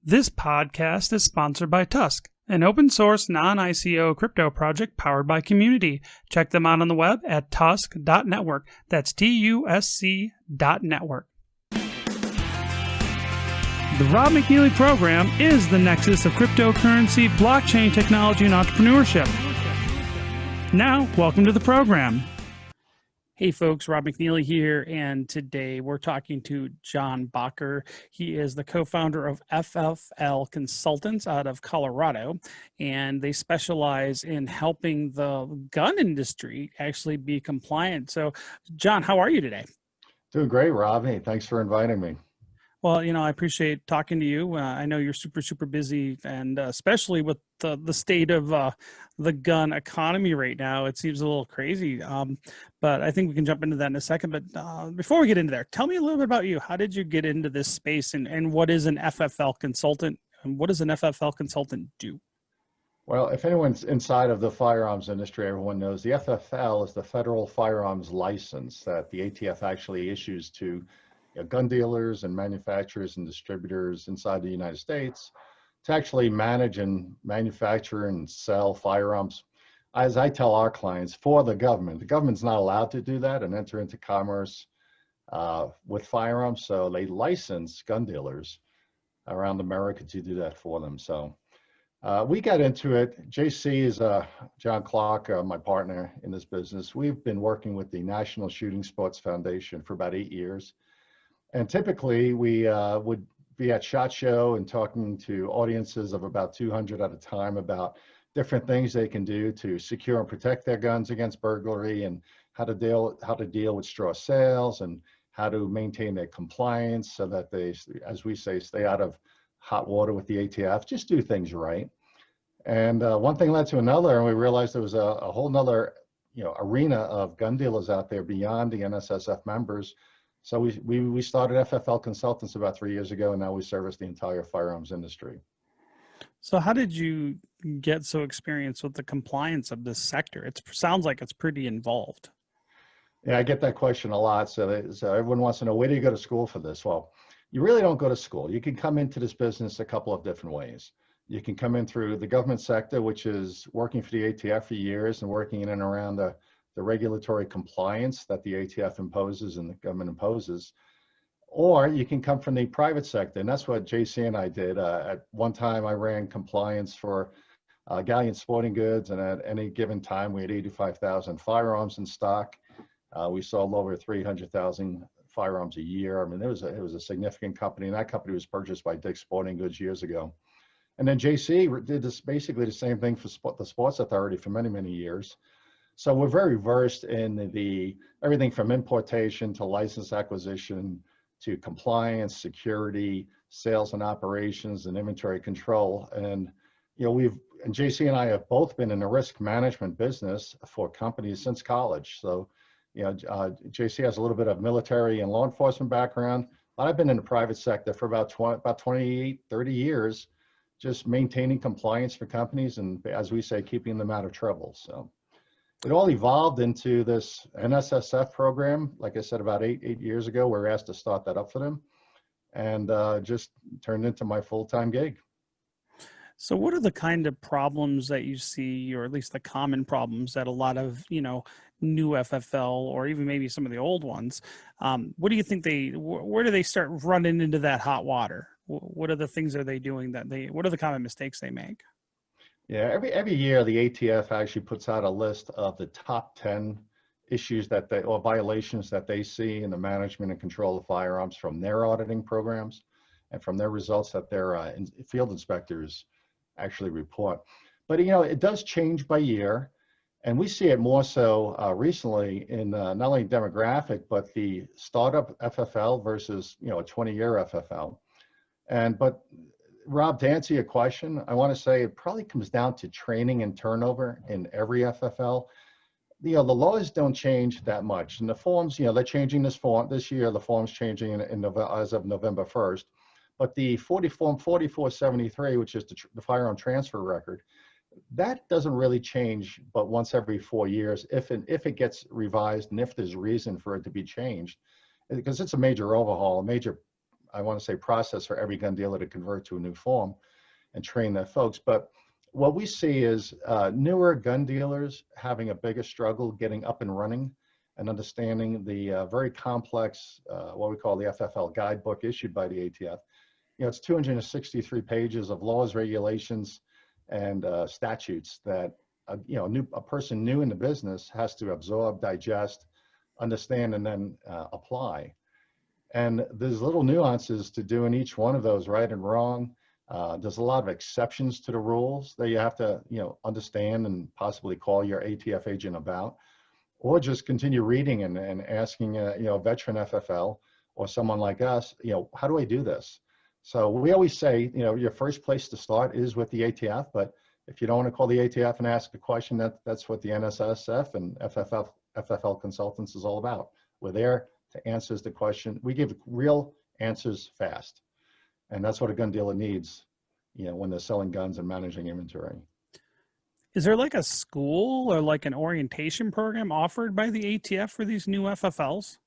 This podcast is sponsored by TUSC, an open source non-ICO crypto project powered by community. Check them out on the web at tusc.network. That's TUSC.network. The Rob McNealy program is the nexus of cryptocurrency, blockchain technology, and entrepreneurship. Now, welcome to the program. Hey folks, Rob McNealy here, and today we're talking to John Bocker. He is the co-founder of FFL Consultants out of Colorado, and they specialize in helping the gun industry actually be compliant. So, John, how are you today? Doing great, Rob. Hey, thanks for inviting me. Well, I appreciate talking to you. I know you're super busy, and especially with the state of the gun economy right now, it seems a little crazy. But I think we can jump into that in a second. But before we get into there, tell me a little bit about you. How did you get into this space, and what is an FFL consultant, and what does an FFL consultant do? Well, if anyone's inside of the firearms industry, everyone knows the FFL is the Federal Firearms License that the ATF actually issues to gun dealers and manufacturers and distributors inside the United States to actually manage and manufacture and sell firearms. As I tell our clients, for the government. The government's not allowed to do that and enter into commerce with firearms, so they license gun dealers around America to do that for them. So we got into it. JC is John Clark, my partner in this business. We've been working with the National Shooting Sports Foundation for about 8 years. And typically we would be at SHOT Show and talking to audiences of about 200 at a time about different things they can do to secure and protect their guns against burglary, and how to deal with straw sales, and how to maintain their compliance so that they, as we say, stay out of hot water with the ATF, just do things right. And one thing led to another, and we realized there was a whole nother arena of gun dealers out there beyond the NSSF members. So we started FFL Consultants about 3 years ago, and now we service the entire firearms industry. So how did you get so experienced with the compliance of this sector? It sounds like it's pretty involved. Yeah, I get that question a lot. So everyone wants to know, where do you go to school for this? Well, you really don't go to school. You can come into this business a couple of different ways. You can come in through the government sector, which is working for the ATF for years and working in and around the regulatory compliance that the ATF imposes and the government imposes. Or you can come from the private sector, and that's what JC and I did. At one time, I ran compliance for Galleon Sporting Goods, and at any given time, we had 85,000 firearms in stock. We sold over 300,000 firearms a year. I mean, it was a significant company, and that company was purchased by Dick's Sporting Goods years ago. And then JC did basically the same thing for the Sports Authority for many years. So we're very versed in everything from importation to license acquisition to compliance, security, sales and operations, and inventory control. And JC and I have both been in the risk management business for companies since college. So JC has a little bit of military and law enforcement background, but I've been in the private sector for about 28, 30 years, just maintaining compliance for companies and, as we say, keeping them out of trouble. So it all evolved into this NSSF program, like I said, about eight years ago. We were asked to start that up for them, and just turned into my full-time gig. So what are the kind of problems that you see, or at least the common problems that a lot of, new FFL, or even maybe some of the old ones, what do you think where do they start running into that hot water? What are the things are they doing what are the common mistakes they make? Yeah, every year the ATF actually puts out a list of the top 10 issues or violations that they see in the management and control of firearms from their auditing programs and from their results that their field inspectors actually report. But it does change by year, and we see it more so recently in not only demographic but the startup FFL versus a 20-year FFL. But Rob, to answer your question, I want to say it probably comes down to training and turnover in every FFL. The laws don't change that much, and the forms, they're changing this year. The form's changing as of November 1st. But the form 4473, which is the firearm transfer record, that doesn't really change but once every 4 years if it gets revised and if there's reason for it to be changed, because it's a major overhaul, a major I want to say, process for every gun dealer to convert to a new form and train their folks. But what we see is newer gun dealers having a bigger struggle getting up and running and understanding the very complex, what we call the FFL guidebook issued by the ATF. It's 263 pages of laws, regulations, and statutes that a person new in the business has to absorb, digest, understand, and then apply. And there's little nuances to doing each one of those right and wrong. There's a lot of exceptions to the rules that you have to understand and possibly call your ATF agent about, or just continue reading and asking a veteran FFL or someone like us, how do I do this? So we always say, your first place to start is with the ATF, but if you don't want to call the ATF and ask a question, that's what the NSSF and FFL Consultants is all about. We're there to answer the question. We give real answers fast. And that's what a gun dealer needs, when they're selling guns and managing inventory. Is there like a school or like an orientation program offered by the ATF for these new FFLs?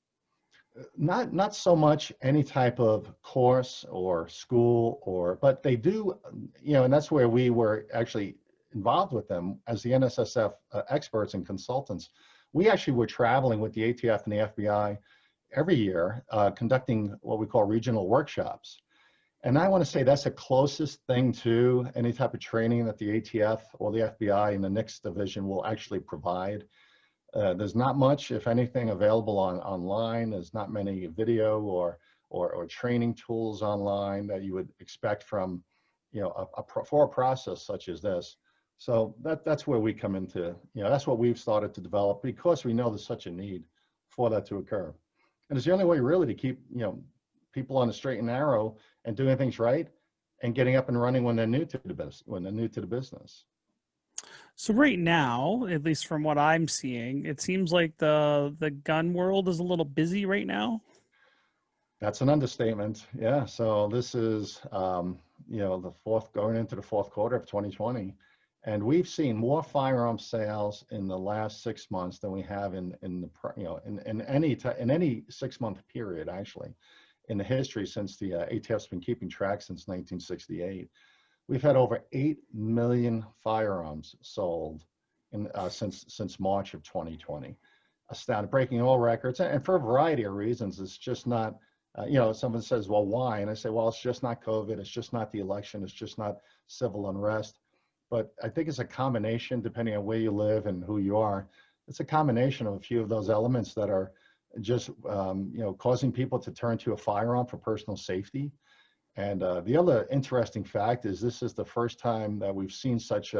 Not so much any type of course or school, but they do, and that's where we were actually involved with them as the NSSF experts and consultants. We actually were traveling with the ATF and the FBI every year, conducting what we call regional workshops. And I want to say that's the closest thing to any type of training that the ATF or the FBI and the NICS division will actually provide. There's not much, if anything, available online. There's not many video or training tools online that you would expect from, for a process such as this. So that's where we come into, that's what we've started to develop because we know there's such a need for that to occur. And it's the only way really to keep, people on the straight and narrow and doing things right and getting up and running when they're new to the business. So right now, at least from what I'm seeing, it seems like the gun world is a little busy right now. That's an understatement. Yeah. So this is, going into the fourth quarter of 2020. And we've seen more firearm sales in the last 6 months than we have in any 6 month period, actually, in the history since the ATF's been keeping track since 1968. We've had over 8 million firearms sold since March of 2020. Astounding, breaking all records, and for a variety of reasons. It's just not, someone says, well, why? And I say, well, it's just not COVID. It's just not the election. It's just not civil unrest. But I think it's a combination, depending on where you live and who you are. It's a combination of a few of those elements that are just, causing people to turn to a firearm for personal safety. And the other interesting fact is this is the first time that we've seen such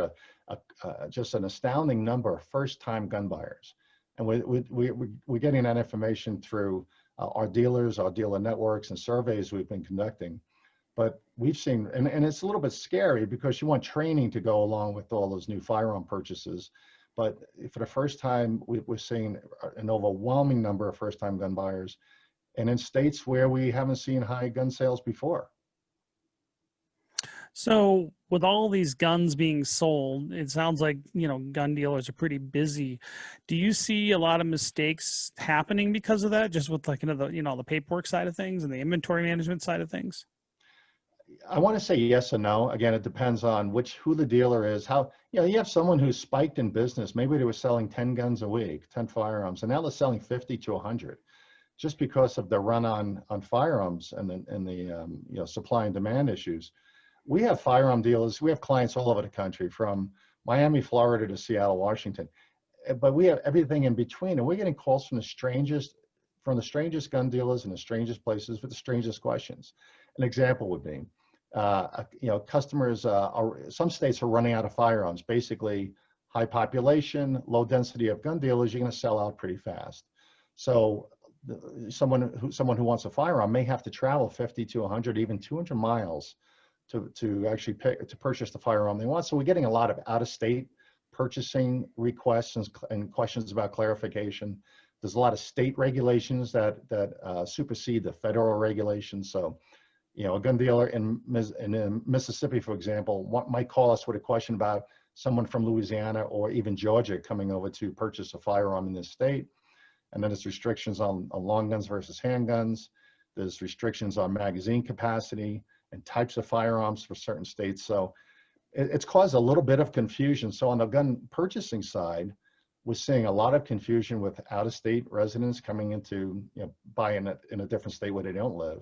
just an astounding number of first-time gun buyers. And we're getting that information through our dealers, our dealer networks, and surveys we've been conducting. But we've seen, and it's a little bit scary because you want training to go along with all those new firearm purchases. But for the first time, we're seeing an overwhelming number of first-time gun buyers, and in states where we haven't seen high gun sales before. So with all these guns being sold, it sounds like, gun dealers are pretty busy. Do you see a lot of mistakes happening because of that, just with like, the paperwork side of things and the inventory management side of things? I want to say yes and no. Again, it depends on who the dealer is. How, you have someone who's spiked in business. Maybe they were selling 10 guns a week, 10 firearms, and now they're selling 50 to 100 just because of the run on firearms and the supply and demand issues. We have firearm dealers. We have clients all over the country, from Miami, Florida to Seattle, Washington. But we have everything in between, and we're getting calls from the strangest gun dealers in the strangest places with the strangest questions. An example would be, customers, some states are running out of firearms. Basically, high population, low density of gun dealers, you're going to sell out pretty fast. So someone who wants a firearm may have to travel 50 to 100, even 200 miles to actually purchase the firearm they want. So we're getting a lot of out-of-state purchasing requests and questions about clarification. There's a lot of state regulations that supersede the federal regulations. So, a gun dealer in Mississippi, for example, might call us with a question about someone from Louisiana or even Georgia coming over to purchase a firearm in this state. And then there's restrictions on long guns versus handguns. There's restrictions on magazine capacity and types of firearms for certain states. So it's caused a little bit of confusion. So on the gun purchasing side, we're seeing a lot of confusion with out-of-state residents coming into, buying it in a different state where they don't live.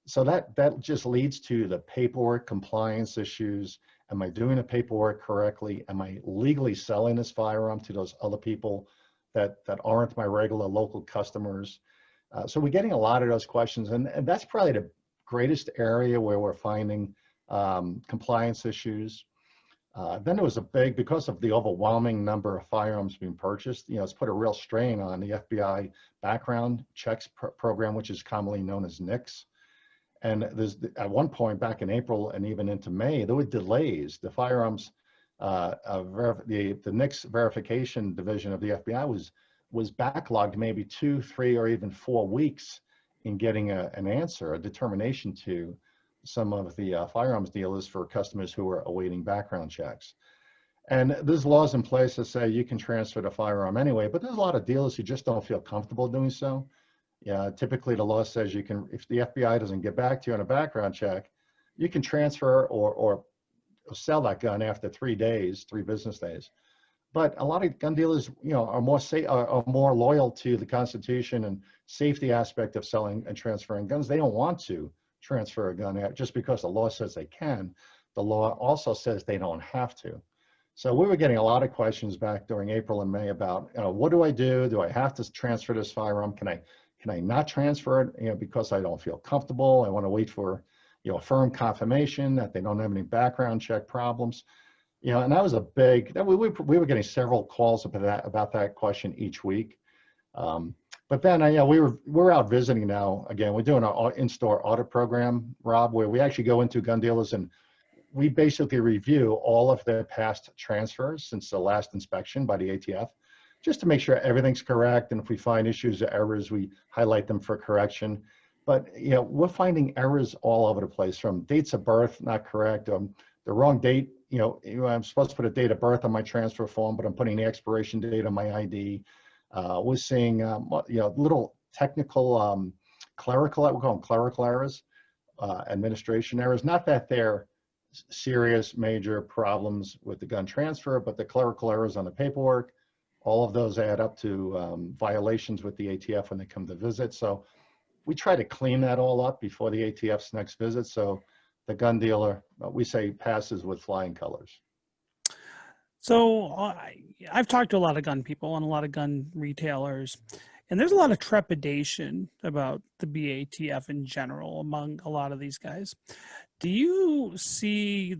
So that just leads to the paperwork compliance issues. Am I doing the paperwork correctly? Am I legally selling this firearm to those other people that aren't my regular local customers? So we're getting a lot of those questions, and that's probably the greatest area where we're finding compliance issues. Then there was because of the overwhelming number of firearms being purchased, it's put a real strain on the FBI background checks program, which is commonly known as NICS. And at one point back in April and even into May, there were delays. The firearms, the NICS verification division of the FBI was backlogged maybe 2, 3, or even 4 weeks in getting an answer, a determination to some of the firearms dealers for customers who are awaiting background checks. And there's laws in place that say you can transfer the firearm anyway, but there's a lot of dealers who just don't feel comfortable doing so. Yeah, typically the law says you can, if the FBI doesn't get back to you on a background check, you can transfer or sell that gun after 3 business days. But a lot of gun dealers, are more loyal to the Constitution and safety aspect of selling and transferring guns. They don't want to transfer a gun just because the law says they can. The law also says they don't have to. So we were getting a lot of questions back during April and May about, what do I do? Do I have to transfer this firearm? Can I not transfer it? Because I don't feel comfortable. I want to wait for, a firm confirmation that they don't have any background check problems. And that was a big. We were getting several calls about that question each week. But then, we're out visiting now. Again, we're doing our in-store audit program, Rob, where we actually go into gun dealers and we basically review all of their past transfers since the last inspection by the ATF, just to make sure everything's correct. And if we find issues or errors, we highlight them for correction. But we're finding errors all over the place, from dates of birth not correct, the wrong date. I'm supposed to put a date of birth on my transfer form, but I'm putting the expiration date on my ID. We're seeing little technical clerical, we call them clerical errors, administration errors. Not that they're serious major problems with the gun transfer, but the clerical errors on the paperwork, all of those add up to violations with the ATF when they come to visit. So we try to clean that all up before the ATF's next visit. So the gun dealer, we say, passes with flying colors. So I've talked to a lot of gun people and a lot of gun retailers, and there's a lot of trepidation about the BATF in general among a lot of these guys. Do you see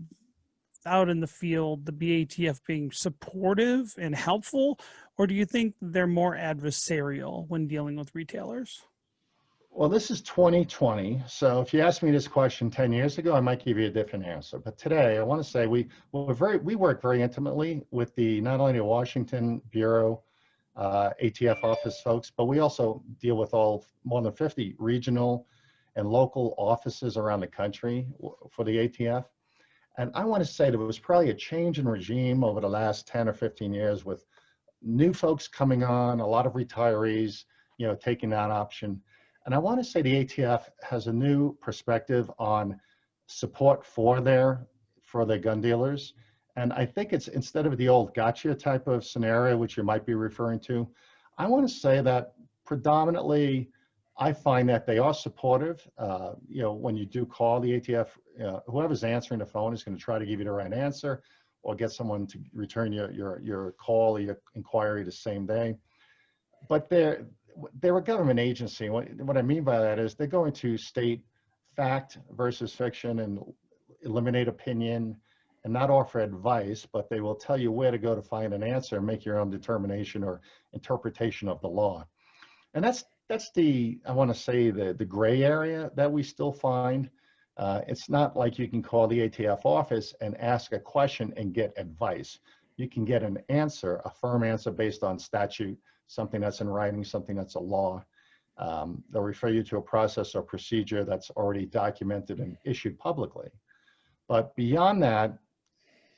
out in the field the BATF being supportive and helpful, or do you think they're more adversarial when dealing with retailers? Well, this is 2020, so if you asked me this question 10 years ago, I might give you a different answer. But today, I want to say we work very intimately with not only the Washington Bureau, ATF office folks, but we also deal with more than 50 regional and local offices around the country for the ATF. And I want to say there was probably a change in regime over the last 10 or 15 years with new folks coming on, a lot of retirees, taking that option. And I want to say the ATF has a new perspective on support for their gun dealers. And I think it's, instead of the old gotcha type of scenario, which you might be referring to, I want to say that predominantly, I find that they are supportive. When you do call the ATF, whoever's answering the phone is going to try to give you the right answer or get someone to return your call or your inquiry the same day. But they're a government agency. What I mean by that is they're going to state fact versus fiction and eliminate opinion and not offer advice, but they will tell you where to go to find an answer and make your own determination or interpretation of the law. And that's I want to say, the gray area that we still find. It's not like you can call the ATF office and ask a question and get advice. You can get an answer, a firm answer based on statute, something that's in writing, something that's a law. They'll refer you to a process or procedure that's already documented and issued publicly. But beyond that,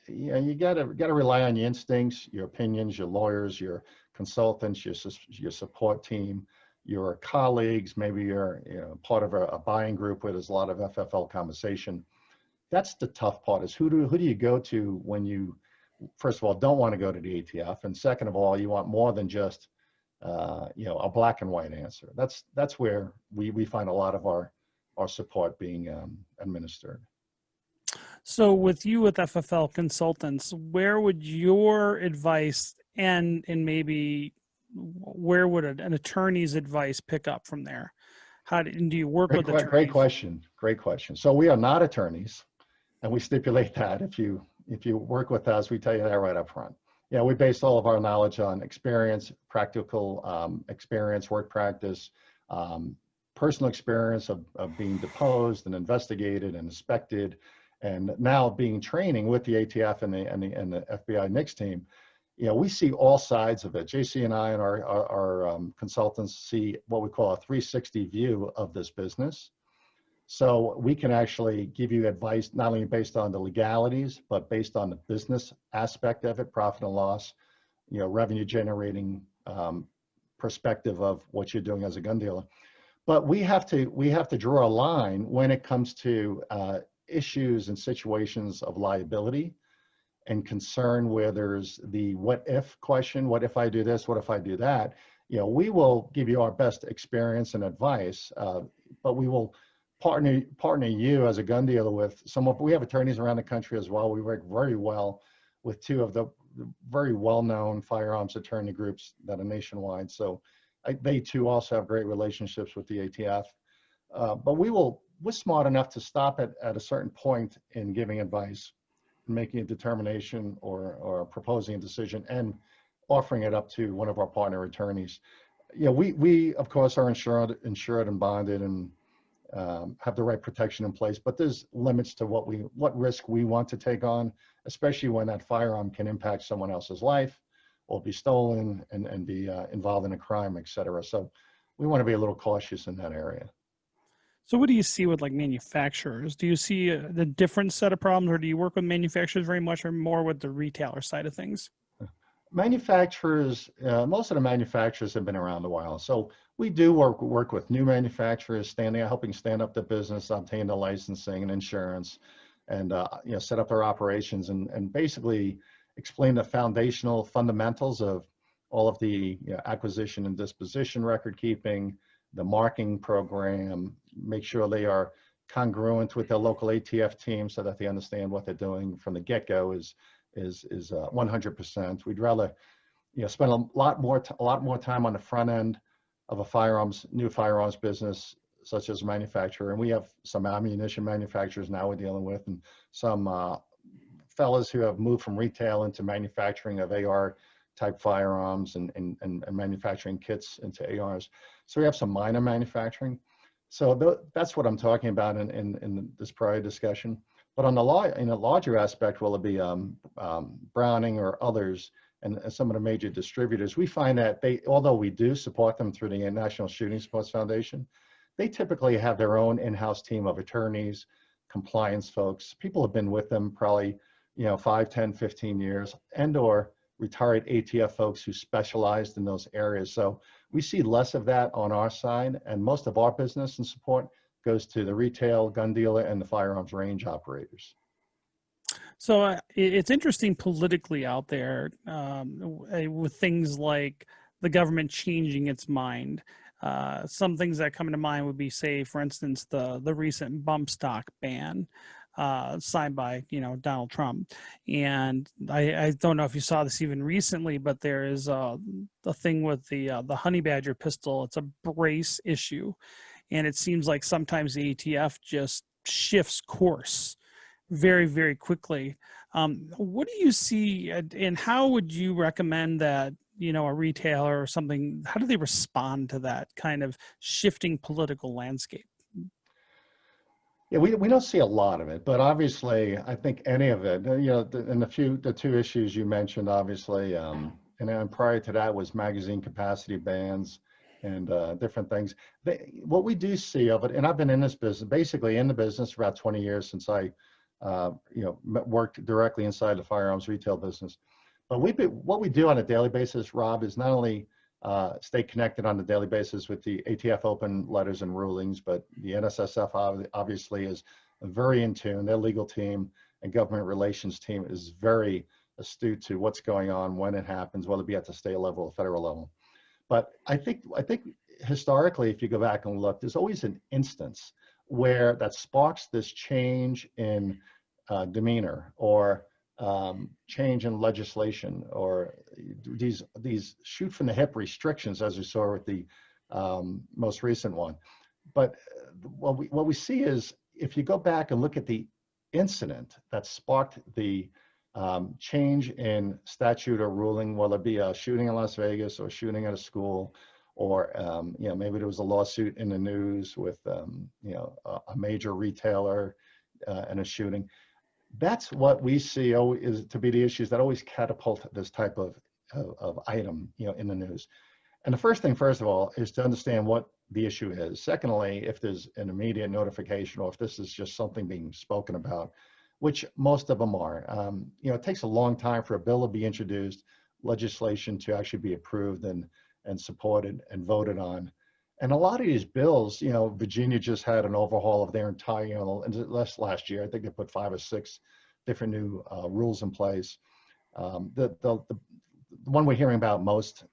you gotta rely on your instincts, your opinions, your lawyers, your consultants, your support team. your colleagues, maybe you're part of a buying group where there's a lot of FFL conversation. That's the tough part, is who do you go to when you, first of all, don't want to go to the ATF, and second of all, you want more than just a black and white answer. That's where we find a lot of our support being administered. So with you with FFL Consultants, where would your advice end, and maybe where would an attorney's advice pick up from there? How do you work with attorneys? Great question. So we are not attorneys, and we stipulate that if you work with us, we tell you that right up front. Yeah, we base all of our knowledge on experience, practical experience, work practice, personal experience of being deposed and investigated and inspected, and now being training with the ATF and the FBI NICS team. We see all sides of it. JC and I and our consultants see what we call a 360 view of this business. So we can actually give you advice not only based on the legalities, but based on the business aspect of it, profit and loss, revenue generating perspective of what you're doing as a gun dealer. But we have to draw a line when it comes to issues and situations of liability and concern, where there's the what if question. What if I do this? What if I do that? We will give you our best experience and advice, but we will partner you as a gun dealer with we have attorneys around the country as well. We work very well with two of the very well-known firearms attorney groups that are nationwide. So they too also have great relationships with the ATF. But we're smart enough to stop at a certain point in giving advice, making a determination or proposing a decision and offering it up to one of our partner attorneys. We of course are insured and bonded and have the right protection in place, but there's limits to what risk we want to take on, especially when that firearm can impact someone else's life or be stolen and be involved in a crime, et cetera. So we want to be a little cautious in that area. So what do you see with like manufacturers? Do you see the different set of problems, or do you work with manufacturers very much, or more with the retailer side of things? Manufacturers, most of the manufacturers have been around a while. So we do work with new manufacturers, helping stand up the business, obtain the licensing and insurance, and set up their operations and basically explain the foundational fundamentals of all of the acquisition and disposition record keeping, the marking program, make sure they are congruent with their local ATF team so that they understand what they're doing from the get-go is 100%. We'd rather spend a lot more time on the front end of a new firearms business, such as a manufacturer. And we have some ammunition manufacturers now we're dealing with, and some fellas who have moved from retail into manufacturing of AR type firearms and manufacturing kits into ARs. So we have some minor manufacturing. So that's what I'm talking about in this prior discussion. But on in a larger aspect, will it be Browning or others and some of the major distributors? We find that although we do support them through the National Shooting Sports Foundation, they typically have their own in-house team of attorneys, compliance folks. People have been with them probably 5, 10, 15 years, and or retired ATF folks who specialized in those areas. So we see less of that on our side, and most of our business and support goes to the retail gun dealer and the firearms range operators. So it's interesting politically out there with things like the government changing its mind. Some things that come to mind would be, say, for instance, the recent bump stock ban signed by Donald Trump. And I don't know if you saw this even recently, but there is a thing with the honey badger pistol. It's a brace issue, and it seems like sometimes the ATF just shifts course very, very quickly. What do you see, and how would you recommend that a retailer or something, how do they respond to that kind of shifting political landscape? Yeah, we don't see a lot of it, but obviously I think any of it, and the two issues you mentioned, obviously, and then prior to that was magazine capacity bans and different things. What we do see of it, and I've been in this business, basically in the business for about 20 years since I, worked directly inside the firearms retail business. But what we do on a daily basis, Rob, is not only stay connected on a daily basis with the ATF open letters and rulings, but the NSSF obviously is very in tune. Their legal team and government relations team is very astute to what's going on, when it happens, whether it be at the state level or federal level. But I think historically, if you go back and look, there's always an instance where that sparks this change in demeanor or change in legislation, or these shoot from the hip restrictions, as we saw with the most recent one. But what we see is, if you go back and look at the incident that sparked the change in statute or ruling, whether it be a shooting in Las Vegas or shooting at a school, or maybe there was a lawsuit in the news with a major retailer and a shooting. That's what we see is to be the issues that always catapult this type of item in the news. And the first thing, first of all, is to understand what the issue is. Secondly, if there's an immediate notification, or if this is just something being spoken about, which most of them are. It takes a long time for a bill to be introduced, legislation to actually be approved and supported and voted on. And a lot of these bills, Virginia just had an overhaul of their entire, last year, I think they put 5 or 6 different new rules in place. The one we're hearing about most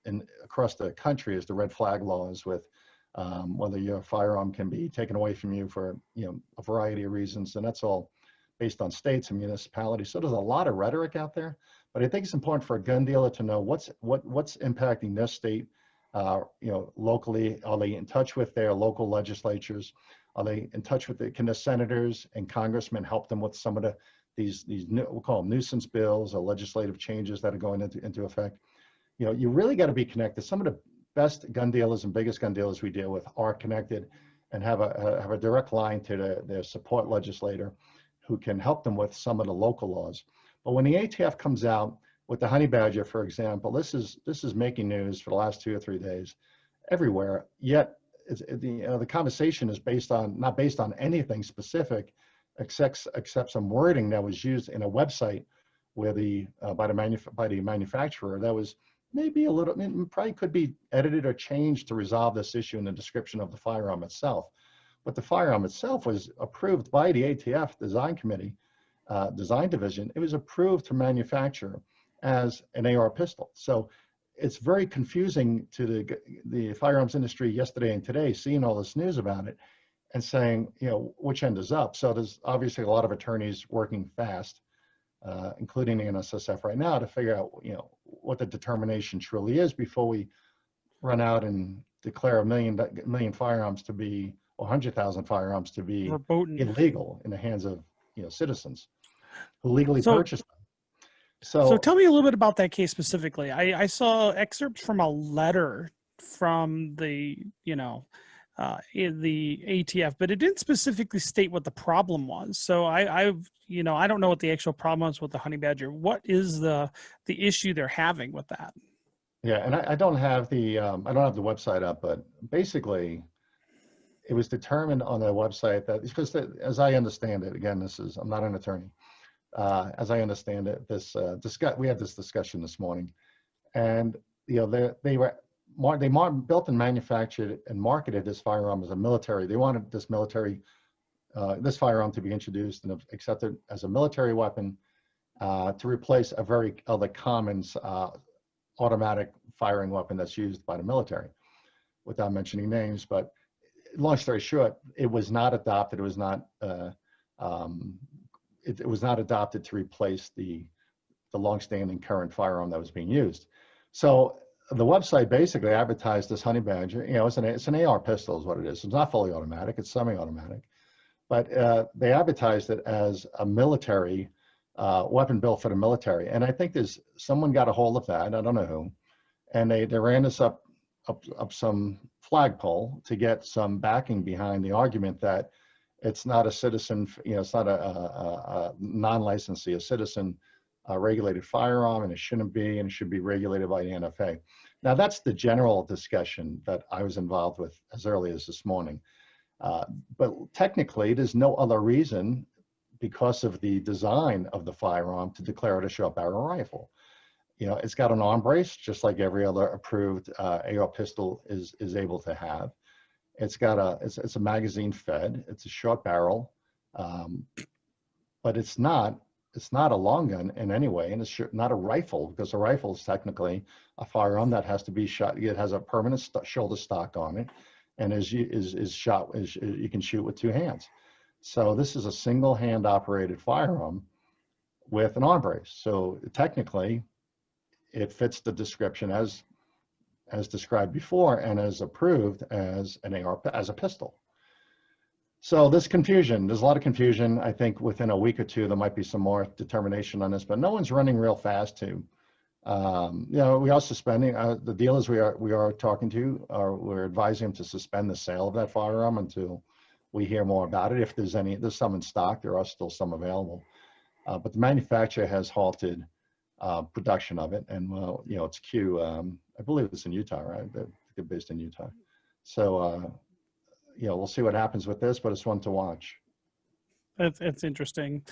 across the country is the red flag laws, with whether your firearm can be taken away from you for a variety of reasons, and that's all based on states and municipalities. So there's a lot of rhetoric out there, but I think it's important for a gun dealer to know what's impacting their state. Locally, are they in touch with their local legislatures? Are they in touch with can the senators and congressmen help them with some of these we'll call them nuisance bills or legislative changes that are going into effect? You really got to be connected. Some of the best gun dealers and biggest gun dealers we deal with are connected and have a direct line to their support legislator, who can help them with some of the local laws. But when the ATF comes out with the honey badger, for example, this is making news for the last 2 or 3 days everywhere. Yet the conversation is not based on anything specific, except some wording that was used in a website where by the manufacturer that was maybe probably could be edited or changed to resolve this issue in the description of the firearm itself. But the firearm itself was approved by the ATF design committee, design division. It was approved to manufacture as an AR pistol. So it's very confusing to the firearms industry yesterday and today, seeing all this news about it and saying, which end is up. So there's obviously a lot of attorneys working fast, including the NSSF right now, to figure out, what the determination truly is before we run out and declare a million firearms to be, or 100,000 firearms to be illegal in the hands of, citizens who legally purchase them. So tell me a little bit about that case specifically. I saw excerpts from a letter from the ATF, but it didn't specifically state what the problem was. So I don't know what the actual problem was with the honey badger. What is the issue they're having with that? Yeah, and I don't have the website up, but basically, it was determined on the website that, because as I understand it, again, I'm not an attorney. As I understand it, we had this discussion this morning, and they built and manufactured and marketed this firearm as a military. They wanted this firearm to be introduced and accepted as a military weapon to replace a very other common automatic firing weapon that's used by the military, without mentioning names. But long story short, it was not adopted. It was not. It was not adopted to replace the longstanding current firearm that was being used. So the website basically advertised this honey badger. It's an AR pistol is what it is. It's not fully automatic. It's semi-automatic. But they advertised it as a military weapon built for the military. And I think someone got a hold of that. I don't know who. And they ran this up some flagpole to get some backing behind the argument that it's not a citizen, it's not a non-licensee, a citizen regulated firearm, and it shouldn't be, and it should be regulated by the NFA. Now, that's the general discussion that I was involved with as early as this morning. But technically, there's no other reason, because of the design of the firearm, to declare it a short barrel rifle. It's got an arm brace, just like every other approved AR pistol is able to have. It's got it's a magazine fed. It's a short barrel, but it's not a long gun in any way, and it's not a rifle, because a rifle is technically a firearm that has to be shot. It has a permanent shoulder stock on it, and you can shoot with two hands. So this is a single hand operated firearm with an arm brace. So technically, it fits the description as described before and as approved as an AR, as a pistol. So there's a lot of confusion. I think within a week or two, there might be some more determination on this, but no one's running real fast to. We are suspending the dealers we are talking to, we're advising them to suspend the sale of that firearm until we hear more about it. If there's some in stock, there are still some available, but the manufacturer has halted production of it, and it's Q. I believe it's in Utah, right? They're based in Utah. So we'll see what happens with this, but it's one to watch. It's interesting,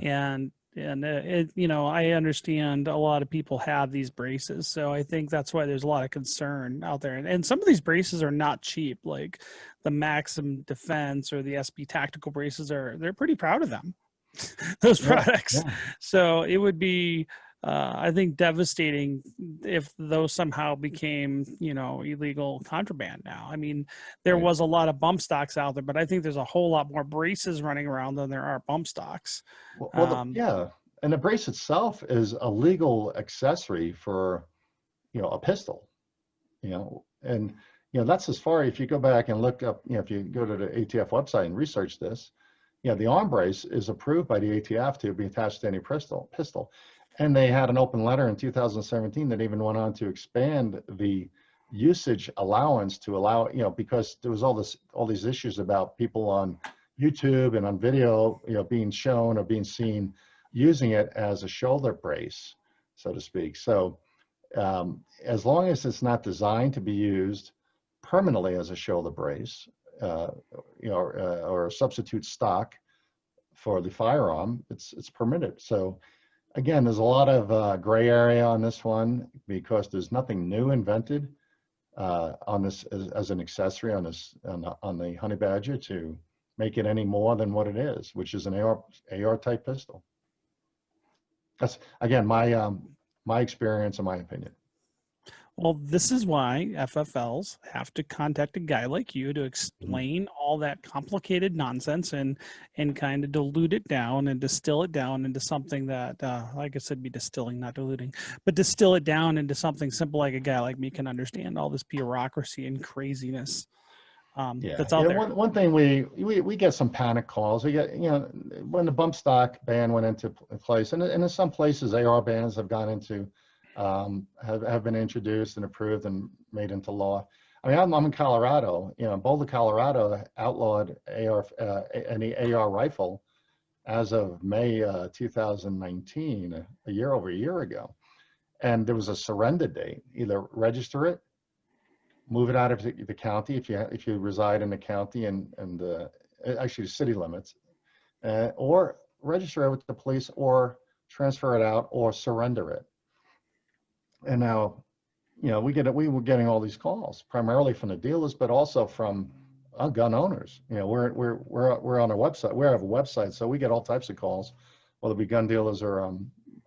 yeah. And I understand a lot of people have these braces, so I think that's why there's a lot of concern out there. And some of these braces are not cheap, like the Maxim Defense or the SB Tactical braces they're pretty proud of them, those products. Yeah. So it would be, I think, devastating if those somehow became, illegal contraband now. I mean, there was a lot of bump stocks out there, but I think there's a whole lot more braces running around than there are bump stocks. And the brace itself is a legal accessory for, a pistol, and, that's as far, if you go back and look up, if you go to the ATF website and research this, the arm brace is approved by the ATF to be attached to any pistol. And they had an open letter in 2017 that even went on to expand the usage allowance to allow, because there was all these issues about people on YouTube and on video, being shown or being seen using it as a shoulder brace, so to speak. So as long as it's not designed to be used permanently as a shoulder brace, or a substitute stock for the firearm, it's permitted. So again, there's a lot of gray area on this one, because there's nothing new invented on this as an accessory on the Honey Badger to make it any more than what it is, which is an AR type pistol. That's, again, my experience and my opinion. Well, this is why FFLs have to contact a guy like you to explain all that complicated nonsense and kind of dilute it down and distill it down into something that, like I said, be distilling, not diluting, but distill it down into something simple like a guy like me can understand all this bureaucracy and craziness that's out there. One thing, we get some panic calls. We get, when the bump stock ban went into place, and in some places AR bans have gone into, have been introduced and approved and made into law. I mean, I'm in Colorado. Boulder, Colorado outlawed any AR rifle as of May 2019, over a year ago, and there was a surrender date. Either register it, move it out of the county if you reside in the county and actually city limits, or register it with the police, or transfer it out, or surrender it. And now, we were getting all these calls, primarily from the dealers, but also from gun owners. We're on a website. We have a website, so we get all types of calls, whether it be gun dealers or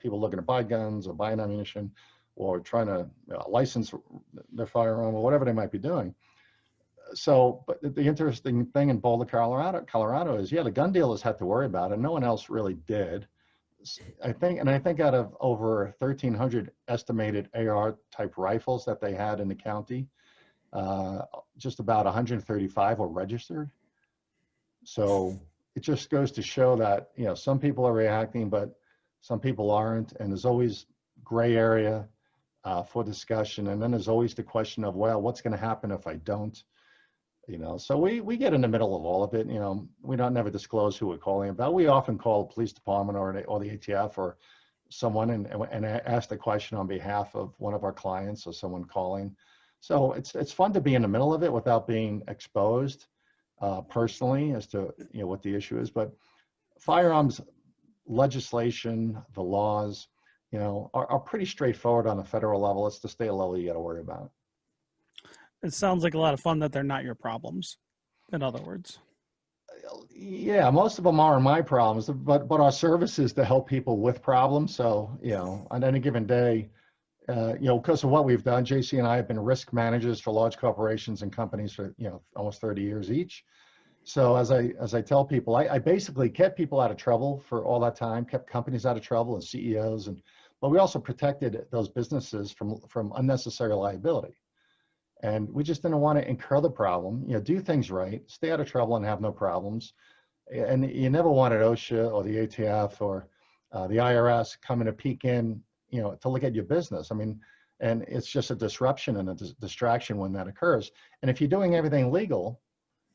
people looking to buy guns or buying ammunition, or trying to license their firearm, or whatever they might be doing. So, but the interesting thing in Boulder, Colorado is, the gun dealers had to worry about it. No one else really did. I think out of over 1,300 estimated AR type rifles that they had in the county, just about 135 were registered. So it just goes to show that, some people are reacting, but some people aren't. And there's always gray area for discussion. And then there's always the question of, well, what's going to happen if I don't? So we get in the middle of all of it. We don't never disclose who we're calling about. We often call the police department or the ATF or someone and ask the question on behalf of one of our clients or someone calling. So it's fun to be in the middle of it without being exposed personally as to what the issue is. But firearms legislation, the laws, are pretty straightforward on the federal level. It's the state level you got to worry about. It sounds like a lot of fun that they're not your problems, in other words. Yeah, most of them are my problems, but our service is to help people with problems. So, on any given day, because of what we've done, JC and I have been risk managers for large corporations and companies for, almost 30 years each. So as I tell people, I basically kept people out of trouble for all that time, kept companies out of trouble and CEOs, but we also protected those businesses from unnecessary liability. And we just didn't want to incur the problem, do things right, stay out of trouble and have no problems. And you never wanted OSHA or the ATF or the IRS coming to peek in, to look at your business. I mean, and it's just a disruption and a distraction when that occurs. And if you're doing everything legal,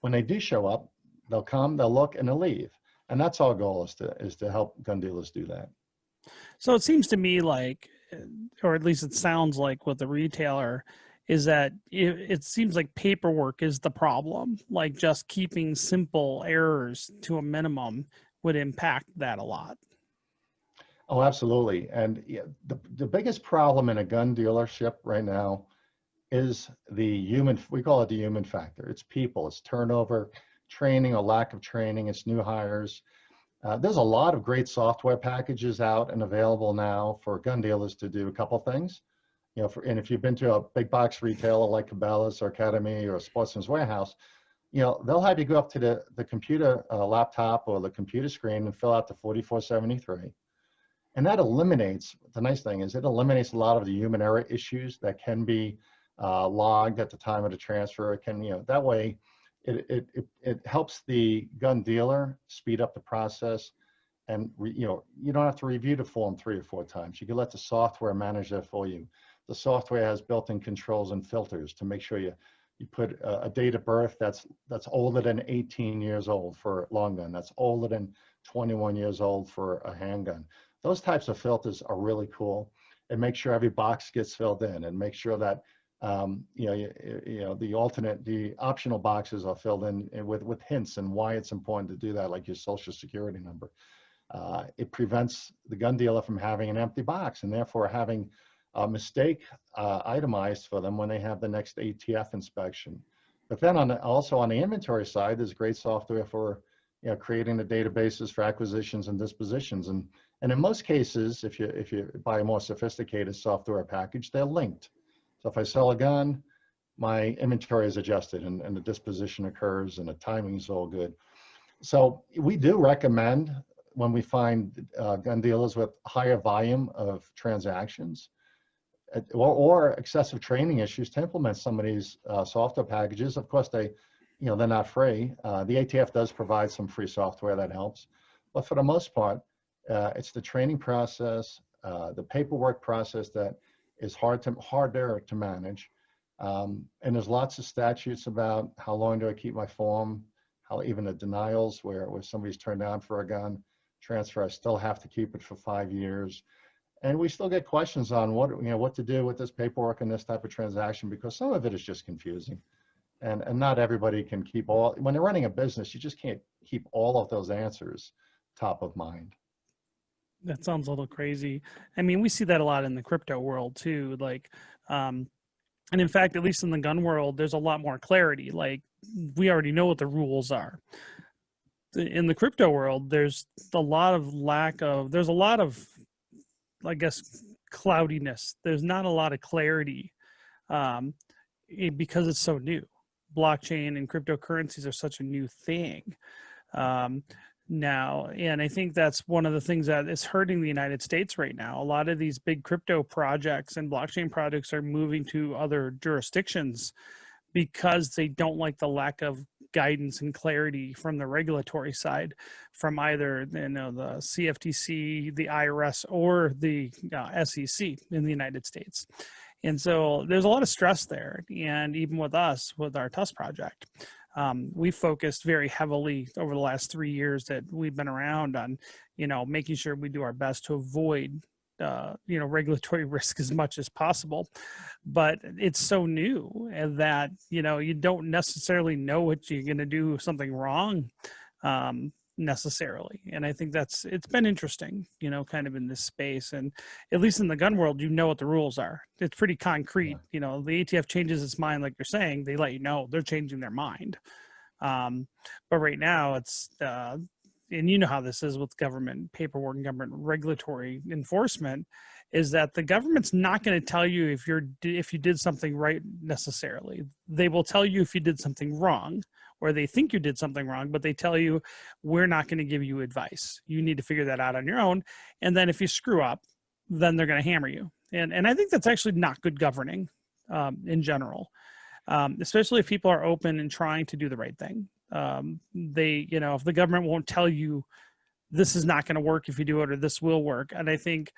when they do show up, they'll come, they'll look, and they'll leave. And that's our goal, is to help gun dealers do that. So it seems to me like, or at least it sounds like with the retailer, is that it seems like paperwork is the problem. Like just keeping simple errors to a minimum would impact that a lot. Oh, absolutely. And the biggest problem in a gun dealership right now is we call it the human factor. It's people, it's turnover, training or lack of training, it's new hires. There's a lot of great software packages out and available now for gun dealers to do a couple things. And if you've been to a big box retailer like Cabela's or Academy or Sportsman's Warehouse, they'll have you go up to the computer laptop or the computer screen and fill out the 4473. And that eliminates, the nice thing is it eliminates a lot of the human error issues that can be logged at the time of the transfer. It can, that way it helps the gun dealer speed up the process. And you don't have to review the form 3 or 4 times. You can let the software manage that for you. The software has built-in controls and filters to make sure you put a date of birth that's older than 18 years old for a long gun, that's older than 21 years old for a handgun. Those types of filters are really cool, and make sure every box gets filled in, and make sure that the optional boxes are filled in with hints and why it's important to do that, like your social security number. It prevents the gun dealer from having an empty box and therefore having a mistake itemized for them when they have the next ATF inspection. But then also on the inventory side, there's great software for creating the databases for acquisitions and dispositions. And in most cases, if you buy a more sophisticated software package, they're linked. So if I sell a gun, my inventory is adjusted and the disposition occurs and the timing is all good. So we do recommend, when we find gun dealers with higher volume of transactions or excessive training issues, to implement some of these software packages. Of course, they're not free. The ATF does provide some free software that helps, but for the most part, it's the training process, the paperwork process that is harder to manage. And there's lots of statutes about how long do I keep my form, how even the denials where somebody's turned down for a gun transfer, I still have to keep it for 5 years. And we still get questions on what to do with this paperwork and this type of transaction, because some of it is just confusing. And not everybody can keep when they're running a business, you just can't keep all of those answers top of mind. That sounds a little crazy. I mean, we see that a lot in the crypto world too. Like, and in fact, at least in the gun world, there's a lot more clarity. Like, we already know what the rules are. In the crypto world, there's a lot of, I guess, cloudiness. There's not a lot of clarity because it's so new. Blockchain and cryptocurrencies are such a new thing now. And I think that's one of the things that is hurting the United States right now. A lot of these big crypto projects and blockchain projects are moving to other jurisdictions because they don't like the lack of guidance and clarity from the regulatory side, from either the CFTC, the IRS, or the SEC in the United States. And so there's a lot of stress there. And even with us, with our TUSC project, we focused very heavily over the last 3 years that we've been around on, making sure we do our best to avoid regulatory risk as much as possible. But it's so new that, you don't necessarily know what you're going to do something wrong. necessarily. And I think it's been interesting, kind of in this space. And at least in the gun world, what the rules are. It's pretty concrete. Yeah. The ATF changes its mind, like you're saying, they let you know they're changing their mind. But right now it's, and you know how this is with government paperwork and government regulatory enforcement, is that the government's not going to tell you if you did something right necessarily. They will tell you if you did something wrong, or they think you did something wrong, but they tell you, we're not going to give you advice. You need to figure that out on your own. And then if you screw up, then they're going to hammer you. And I think that's actually not good governing in general, especially if people are open and trying to do the right thing. If the government won't tell you this is not going to work if you do it, or this will work. And I think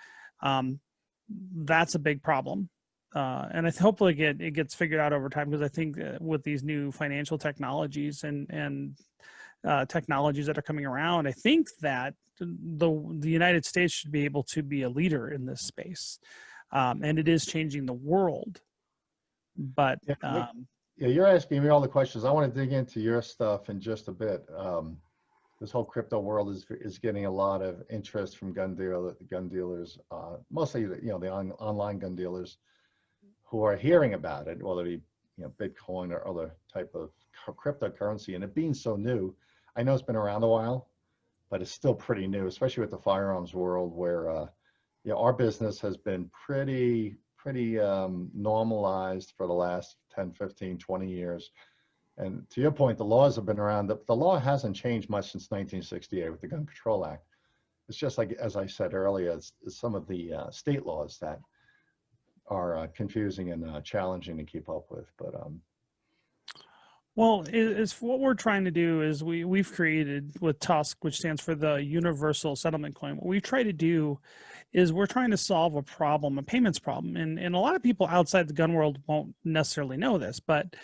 that's a big problem. And hopefully it gets figured out over time, because I think with these new financial technologies and technologies that are coming around, I think that the United States should be able to be a leader in this space. And it is changing the world. But you're asking me all the questions. I want to dig into your stuff in just a bit. This whole crypto world is getting a lot of interest from gun dealers, mostly the online gun dealers, who are hearing about it, whether it be Bitcoin or other type of cryptocurrency. And it being so new, I know it's been around a while, but it's still pretty new, especially with the firearms world, where our business has been pretty normalized for the last 10, 15, 20 years. And to your point, the laws have been around. The law hasn't changed much since 1968 with the Gun Control Act. It's just like, as I said earlier, it's some of the state laws that are confusing and challenging to keep up with. But well, it's what we're trying to do is we've created with TUSC, which stands for the Universal Settlement Coin. What we try to do is we're trying to solve a problem, a payments problem. And a lot of people outside the gun world won't necessarily know this, but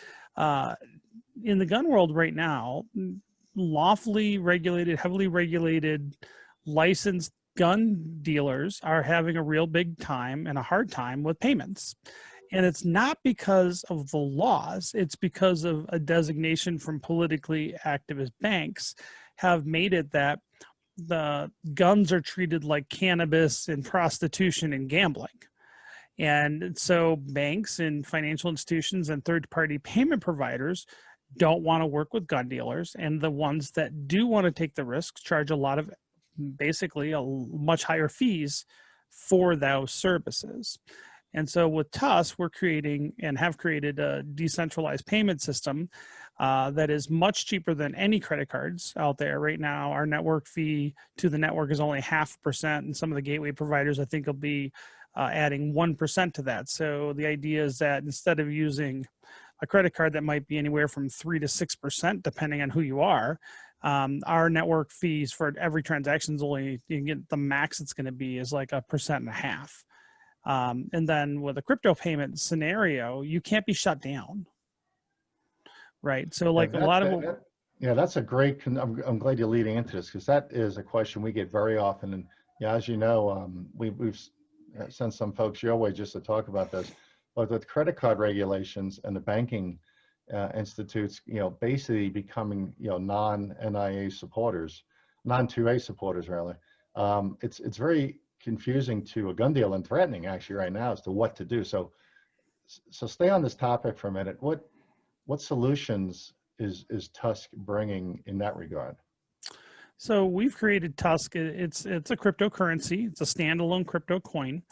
in the gun world right now, lawfully regulated, heavily regulated, licensed gun dealers are having a real big time and a hard time with payments. And it's not because of the laws, it's because of a designation from politically activist banks have made it that the guns are treated like cannabis and prostitution and gambling. And so banks and financial institutions and third-party payment providers don't want to work with gun dealers. And the ones that do want to take the risks charge basically a much higher fees for those services. And so with TUSC, we're creating and have created a decentralized payment system that is much cheaper than any credit cards out there. Right now, our network fee to the network is only 0.5%, and some of the gateway providers, I think, will be adding 1% to that. So the idea is that instead of using a credit card that might be anywhere from 3 to 6%, depending on who you are, our network fees for every transaction is only, you can get the max it's going to be is like 1.5%. And then with a crypto payment scenario, you can't be shut down, right? So like that's a great, I'm glad you're leading into this, because that is a question we get very often. And as you know, we've sent some folks your way just to talk about this, but with credit card regulations and the banking institutes, basically becoming, non-NIA supporters, non-2A supporters rather, it's very confusing to a gun dealer and threatening actually right now as to what to do. So stay on this topic for a minute. What solutions is TUSC bringing in that regard? So we've created TUSC. It's a cryptocurrency. It's a standalone crypto coin,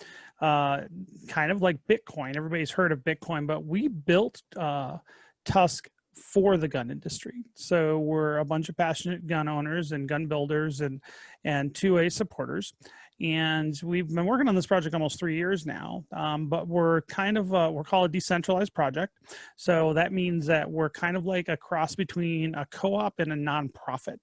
kind of like Bitcoin. Everybody's heard of Bitcoin, but we built TUSC for the gun industry. So we're a bunch of passionate gun owners and gun builders and 2A supporters. And we've been working on this project almost 3 years now, but we're kind of, we're called a decentralized project. So that means that we're kind of like a cross between a co-op and a nonprofit.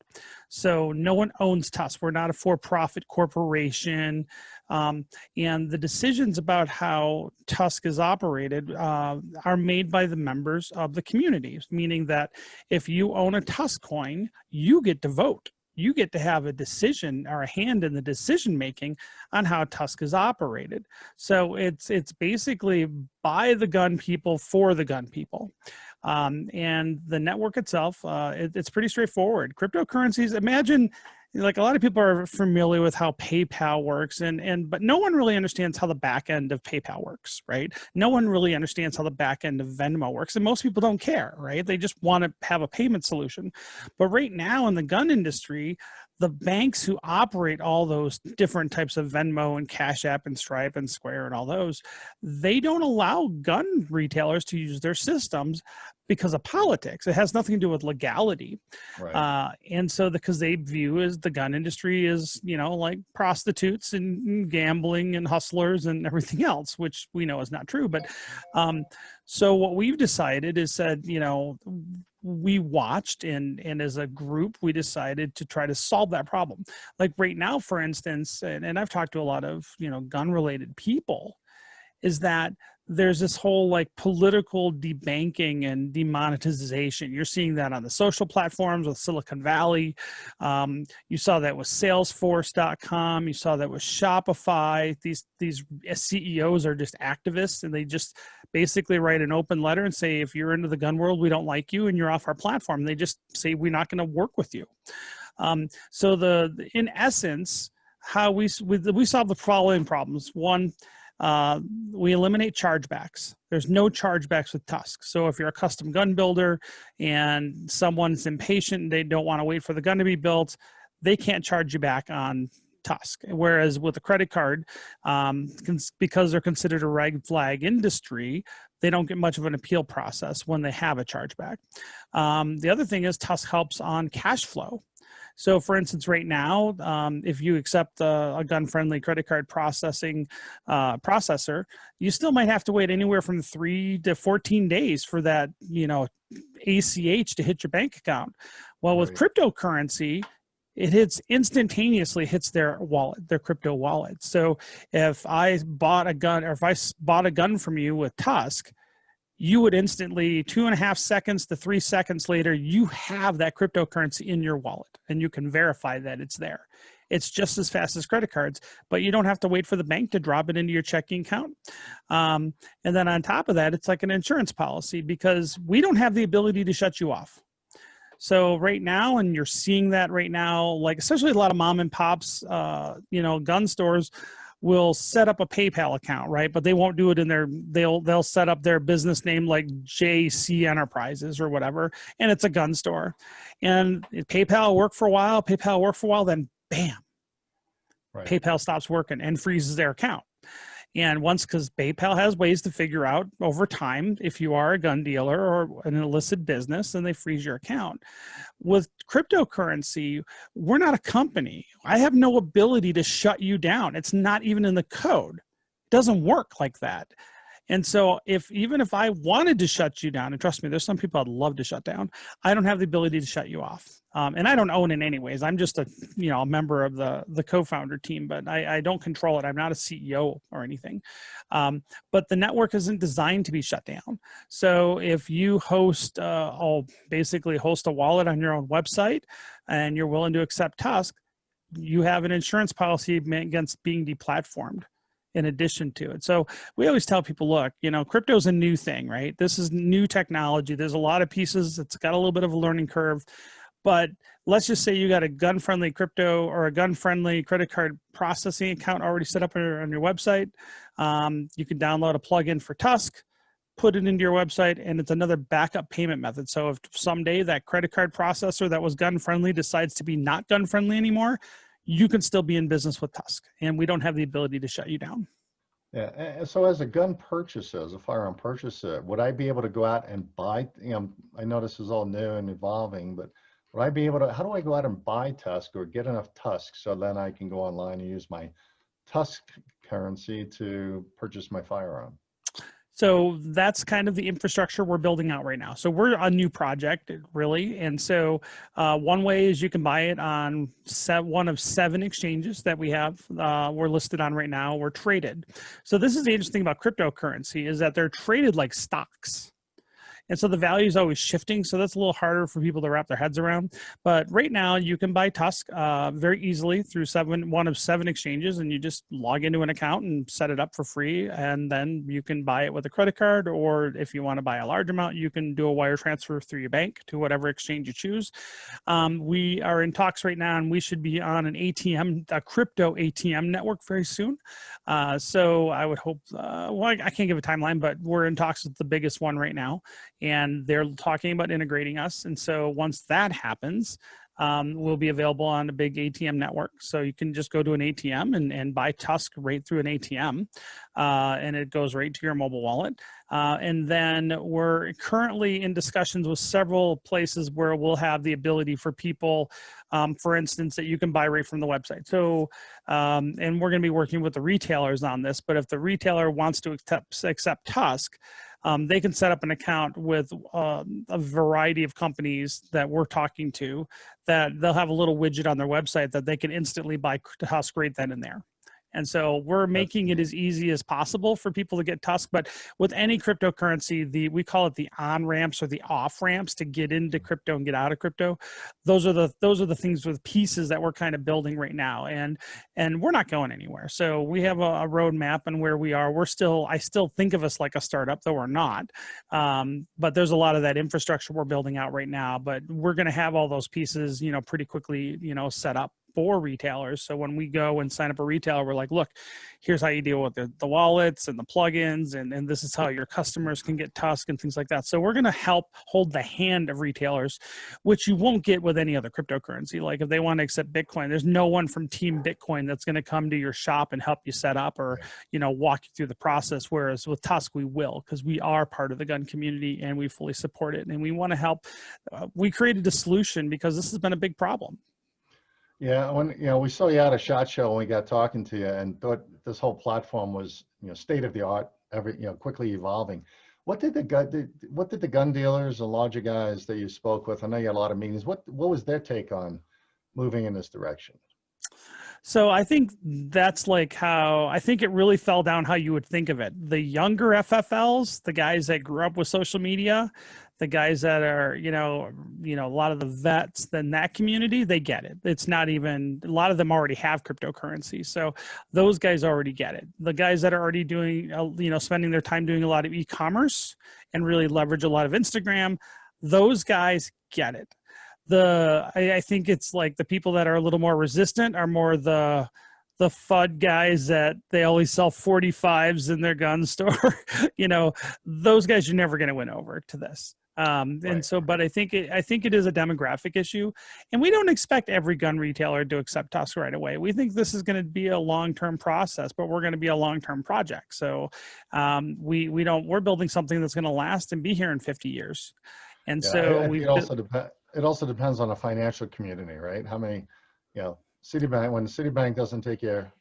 So no one owns TUSC. We're not a for-profit corporation. And the decisions about how TUSC is operated are made by the members of the community, meaning that if you own a TUSC coin, you get to vote. You get to have a decision or a hand in the decision making on how TUSC is operated. So it's basically by the gun people for the gun people. And the network itself, it's pretty straightforward. Cryptocurrencies, imagine, like, a lot of people are familiar with how PayPal works, but no one really understands how the back end of PayPal works, right? No one really understands how the back end of Venmo works, and most people don't care, right? They just want to have a payment solution. But right now in the gun industry, the banks who operate all those different types of Venmo and Cash App and Stripe and Square and all those, they don't allow gun retailers to use their systems because of politics. It has nothing to do with legality. Right. And so because they view as the gun industry is, like prostitutes and gambling and hustlers and everything else, which we know is not true. But so what we've decided is said, we watched and as a group, we decided to try to solve that problem. Like right now, for instance, and I've talked to a lot of, gun related people, is that there's this whole like political debanking and demonetization. You're seeing that on the social platforms with Silicon Valley. You saw that with Salesforce.com. You saw that with Shopify. These CEOs are just activists, and they just basically write an open letter and say, if you're into the gun world, we don't like you and you're off our platform. They just say, we're not going to work with you. So in essence, how we solve the following problems. One, we eliminate chargebacks. There's no chargebacks with TUSC. So if you're a custom gun builder and someone's impatient and they don't want to wait for the gun to be built, they can't charge you back on TUSC. Whereas with a credit card, because they're considered a red flag industry, they don't get much of an appeal process when they have a chargeback. The other thing is TUSC helps on cash flow. So for instance, right now, if you accept a gun-friendly credit card processor, you still might have to wait anywhere from 3 to 14 days for that, ACH to hit your bank account. Well, with cryptocurrency, it instantaneously hits their wallet, their crypto wallet. So if I bought a gun, or if I bought a gun from you with TUSC, you would instantly, 2.5 seconds to 3 seconds later, you have that cryptocurrency in your wallet and you can verify that it's there. It's just as fast as credit cards, but you don't have to wait for the bank to drop it into your checking account. And then on top of that, it's like an insurance policy, because we don't have the ability to shut you off. So right now, and you're seeing that right now, like especially a lot of mom and pops, gun stores will set up a PayPal account, right? But they won't do it in they'll set up their business name like JC Enterprises or whatever, and it's a gun store. And PayPal will work for a while, then bam, PayPal stops working and freezes their account. And because PayPal has ways to figure out over time if you are a gun dealer or an illicit business, and they freeze your account. With cryptocurrency, we're not a company. I have no ability to shut you down. It's not even in the code. It doesn't work like that. And so even if I wanted to shut you down, and trust me, there's some people I'd love to shut down, I don't have the ability to shut you off. And I don't own it anyways. I'm just a member of the co-founder team, but I don't control it. I'm not a CEO or anything. But the network isn't designed to be shut down. So if you basically host a wallet on your own website and you're willing to accept TUSC, you have an insurance policy against being deplatformed in addition to it. So we always tell people, look, crypto is a new thing, right? This is new technology. There's a lot of pieces. It's got a little bit of a learning curve. But let's just say you got a gun-friendly crypto or a gun-friendly credit card processing account already set up on your website. You can download a plugin for TUSC, put it into your website, and it's another backup payment method. So if someday that credit card processor that was gun-friendly decides to be not gun-friendly anymore, you can still be in business with TUSC, and we don't have the ability to shut you down. Yeah, and so as a gun purchaser, as a firearm purchaser, would I be able to go out and buy, I know this is all new and evolving, but would I be able to, how do I go out and buy TUSC or get enough TUSC so then I can go online and use my TUSC currency to purchase my firearm? So that's kind of the infrastructure we're building out right now. So we're a new project, really. And so one way is you can buy it on one of 7 exchanges that we have. We're listed on right now. We're traded. So this is the interesting thing about cryptocurrency, is that they're traded like stocks. And so the value is always shifting. So that's a little harder for people to wrap their heads around. But right now you can buy TUSC very easily through one of 7 exchanges, and you just log into an account and set it up for free. And then you can buy it with a credit card, or if you want to buy a large amount, you can do a wire transfer through your bank to whatever exchange you choose. We are in talks right now, and we should be on a crypto ATM network very soon. So I would hope, well, I can't give a timeline, but we're in talks with the biggest one right now, and they're talking about integrating us. And so once that happens, we'll be available on a big ATM network. So you can just go to an ATM and buy TUSC right through an ATM, and it goes right to your mobile wallet. And then we're currently in discussions with several places where we'll have the ability for people, for instance, that you can buy right from the website. So, and we're going to be working with the retailers on this, but if the retailer wants to accept TUSC, they can set up an account with a variety of companies that we're talking to, that they'll have a little widget on their website that they can instantly buy TUSC right then and there. And so we're making it as easy as possible for people to get TUSC. But with any cryptocurrency, we call it the on-ramps or the off-ramps to get into crypto and get out of crypto. Those are the things with pieces that we're kind of building right now. And we're not going anywhere. So we have a roadmap and where we are. I still think of us like a startup, though we're not. But there's a lot of that infrastructure we're building out right now. But we're going to have all those pieces, pretty quickly, set up for retailers. So when we go and sign up a retailer, we're like, look, here's how you deal with the wallets and the plugins, and this is how your customers can get TUSC and things like that. So we're going to help hold the hand of retailers, which you won't get with any other cryptocurrency. Like if they want to accept Bitcoin, there's no one from Team Bitcoin that's going to come to your shop and help you set up or, walk you through the process. Whereas with TUSC, we will, because we are part of the gun community and we fully support it. And we want to help. We created a solution because this has been a big problem. Yeah, when we saw you at a SHOT Show when we got talking to you, and thought this whole platform was state of the art, quickly evolving. What did the gun dealers, the larger guys that you spoke with? I know you had a lot of meetings. What was their take on moving in this direction? So I think that's I think it really fell down how you would think of it. The younger FFLs, the guys that grew up with social media, the guys that are, a lot of the vets in that community, they get it. It's not even, a lot of them already have cryptocurrency. So those guys already get it. The guys that are already doing, spending their time doing a lot of e-commerce and really leverage a lot of Instagram, those guys get it. I think it's like the people that are a little more resistant are more the FUD guys that they always sell 45s in their gun store. Those guys you're never going to win over to this. And so, but I think it is a demographic issue, and we don't expect every gun retailer to accept TUSC right away. We think this is going to be a long-term process, but we're going to be a long-term project. So, we're building something that's going to last and be here in 50 years. And so it also depends on the financial community, right? How many, Citibank, when Citibank doesn't take your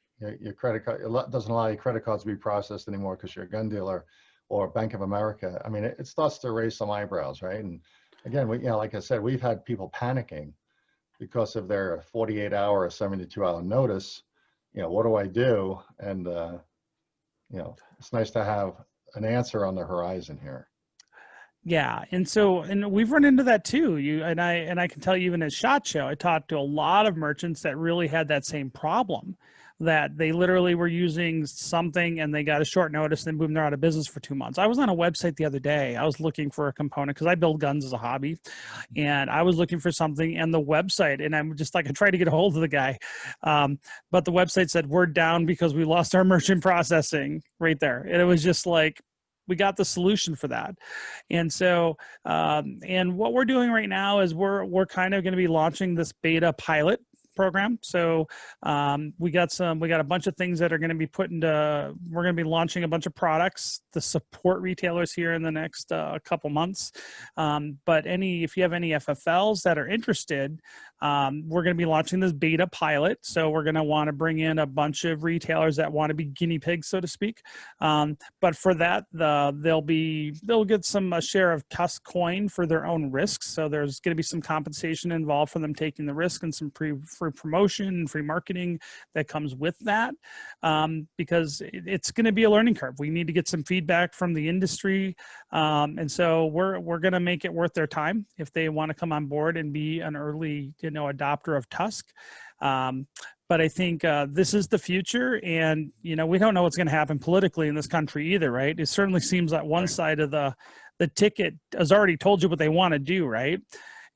credit card, it doesn't allow your credit cards to be processed anymore because you're a gun dealer, or Bank of America. I mean, it starts to raise some eyebrows, right? And again, like I said, we've had people panicking because of their 48-hour or 72-hour notice. What do I do? And it's nice to have an answer on the horizon here. Yeah, and we've run into that too. I can tell you, even at SHOT Show, I talked to a lot of merchants that really had that same problem, that they literally were using something and they got a short notice and boom, they're out of business for 2 months. I was on a website the other day. I was looking for a component because I build guns as a hobby, and I was looking for something, and the website, and I'm just like, I tried to get a hold of the guy, but the website said we're down because we lost our merchant processing right there. And it was just like, we got the solution for that. And so, and what we're doing right now is we're kind of going to be launching this beta pilot program. So we got a bunch of things that are going to be we're going to be launching a bunch of products to support retailers here in the next couple months. But if you have any FFLs that are interested, We're going to be launching this beta pilot. So we're going to want to bring in a bunch of retailers that want to be guinea pigs, so to speak. But for that, they'll get some share of TUSC coin for their own risks. So there's going to be some compensation involved for them taking the risk, and some free promotion and free marketing that comes with that, because it's going to be a learning curve. We need to get some feedback from the industry, and so we're going to make it worth their time if they want to come on board and be an early adopter of TUSC. But I think this is the future, and we don't know what's going to happen politically in this country either, right? It certainly seems that one side of the ticket has already told you what they want to do, right?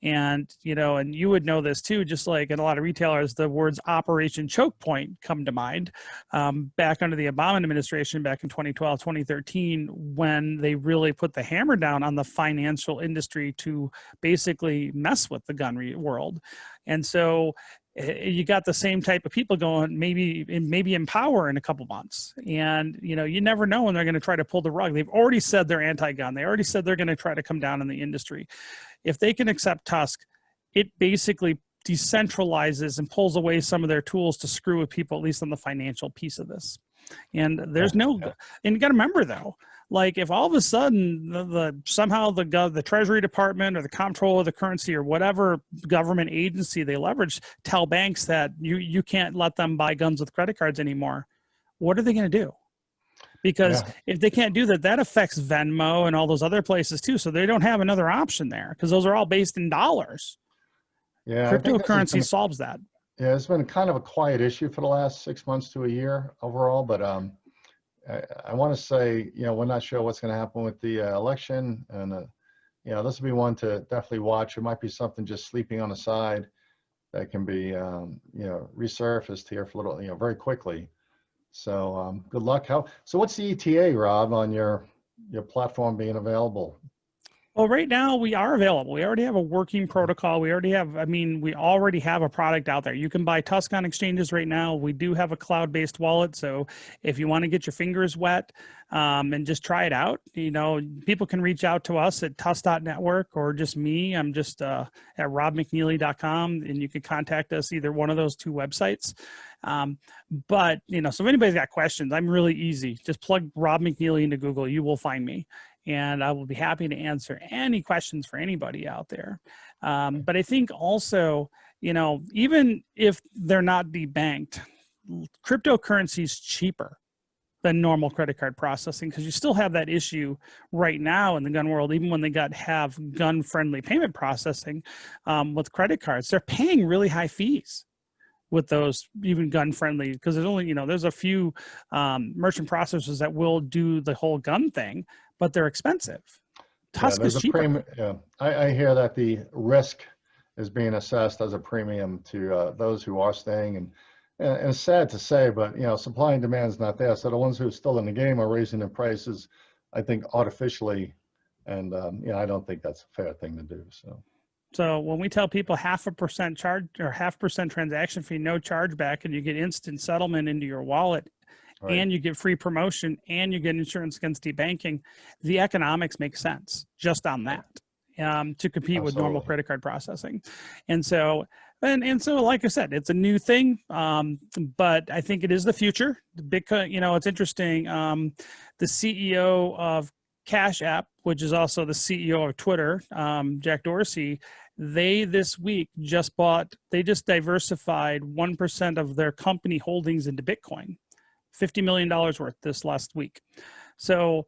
And and you would know this too, just like in a lot of retailers, the words Operation Choke Point come to mind. Back under the Obama administration, back in 2012, 2013, when they really put the hammer down on the financial industry to basically mess with the gun world. And so you got the same type of people going, maybe in power in a couple months. And, you never know when they're going to try to pull the rug. They've already said they're anti-gun. They already said they're going to try to come down in the industry. If they can accept TUSC, it basically decentralizes and pulls away some of their tools to screw with people, at least on the financial piece of this. And there's and you got to remember though, like if all of a sudden somehow the Treasury Department or the Comptroller of the Currency or whatever government agency they leverage tell banks that you can't let them buy guns with credit cards anymore, what are they going to do? Because if they can't do that, that affects Venmo and all those other places too. So they don't have another option there, because those are all based in dollars. Yeah, cryptocurrency solves that. Yeah, it's been kind of a quiet issue for the last 6 months to a year overall, but I want to say, we're not sure what's going to happen with the election, and this will be one to definitely watch. It might be something just sleeping on the side that can be resurfaced here for a little, very quickly. So good luck. So what's the ETA, Rob, on your platform being available? Well, right now we are available. We already have a working protocol. We already have a product out there. You can buy TUSC on exchanges right now. We do have a cloud-based wallet. So if you want to get your fingers wet and just try it out, people can reach out to us at TUSC.network, or just me. I'm just at robmcnealy.com, and you can contact us either one of those two websites. But so if anybody's got questions, I'm really easy. Just plug Rob McNealy into Google. You will find me. And I will be happy to answer any questions for anybody out there. But I think also, even if they're not debanked, cryptocurrency is cheaper than normal credit card processing, because you still have that issue right now in the gun world. Even when they have gun-friendly payment processing with credit cards, they're paying really high fees with those, even gun-friendly, because there's only, there's a few merchant processors that will do the whole gun thing, but they're expensive. TUSC is cheaper. I hear that the risk is being assessed as a premium to those who are staying, and it's sad to say, but supply and demand is not there. So the ones who are still in the game are raising their prices, I think, artificially, and I don't think that's a fair thing to do. So when we tell people 0.5% charge or 0.5% transaction fee, no chargeback, and you get instant settlement into your wallet, and you get free promotion, and you get insurance against debanking, the economics make sense just on that to compete with normal credit card processing. And so, like I said, it's a new thing, but I think it is the future. Because, it's interesting. The CEO of Cash App, which is also the CEO of Twitter, Jack Dorsey, they this week just diversified 1% of their company holdings into Bitcoin. $50 million worth this last week. So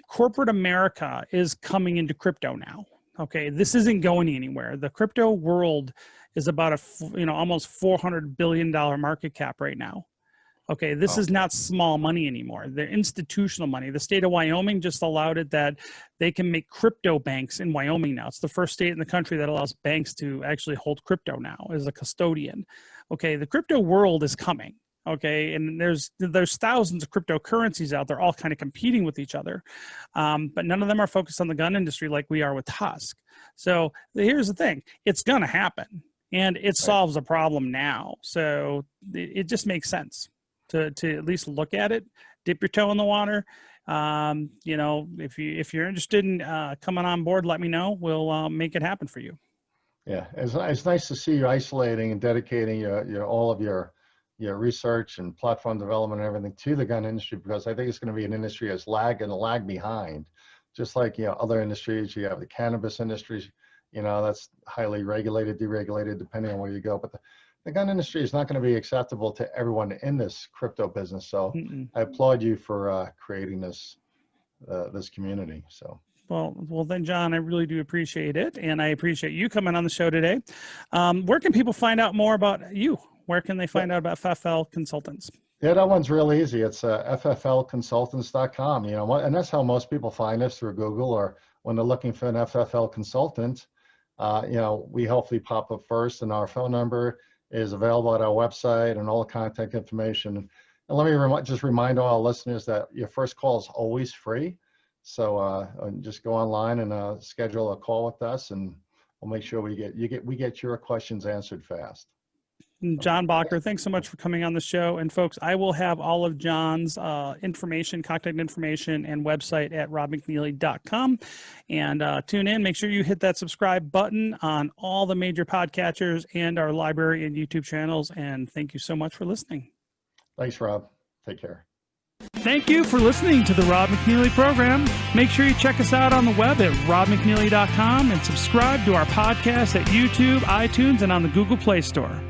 corporate America is coming into crypto now. Okay, this isn't going anywhere. The crypto world is about almost $400 billion market cap right now. Okay, this is not small money anymore. They're institutional money. The state of Wyoming just allowed it that they can make crypto banks in Wyoming now. It's the first state in the country that allows banks to actually hold crypto now as a custodian. Okay, the crypto world is coming. Okay, and there's thousands of cryptocurrencies out there all kind of competing with each other, but none of them are focused on the gun industry like we are with TUSC. So here's the thing, it's going to happen, and it solves a problem now. So it just makes sense to at least look at it, dip your toe in the water. If you're interested in coming on board, let me know. We'll make it happen for you. Yeah, it's nice to see you isolating and dedicating all of your research and platform development and everything to the gun industry, because I think it's going to be an industry that's lag behind, just like other industries. You have the cannabis industry, that's highly regulated, deregulated, depending on where you go. But the gun industry is not going to be acceptable to everyone in this crypto business. So I applaud you for creating this community. So. Well, then, John, I really do appreciate it, and I appreciate you coming on the show today. Where can people find out more about you? Where can they find out about FFL Consultants? Yeah, that one's real easy. It's FFLconsultants.com. And that's how most people find us, through Google, or when they're looking for an FFL consultant. We hopefully pop up first, and our phone number is available at our website and all the contact information. And let me just remind all our listeners that your first call is always free. So just go online and schedule a call with us, and we'll make sure we get your questions answered fast. John Bocker, thanks so much for coming on the show. And folks, I will have all of John's information, contact information, and website at robmcnealy.com. And tune in. Make sure you hit that subscribe button on all the major podcatchers and our library and YouTube channels. And thank you so much for listening. Thanks, Rob. Take care. Thank you for listening to the Rob McNealy program. Make sure you check us out on the web at robmcnealy.com and subscribe to our podcast at YouTube, iTunes, and on the Google Play Store.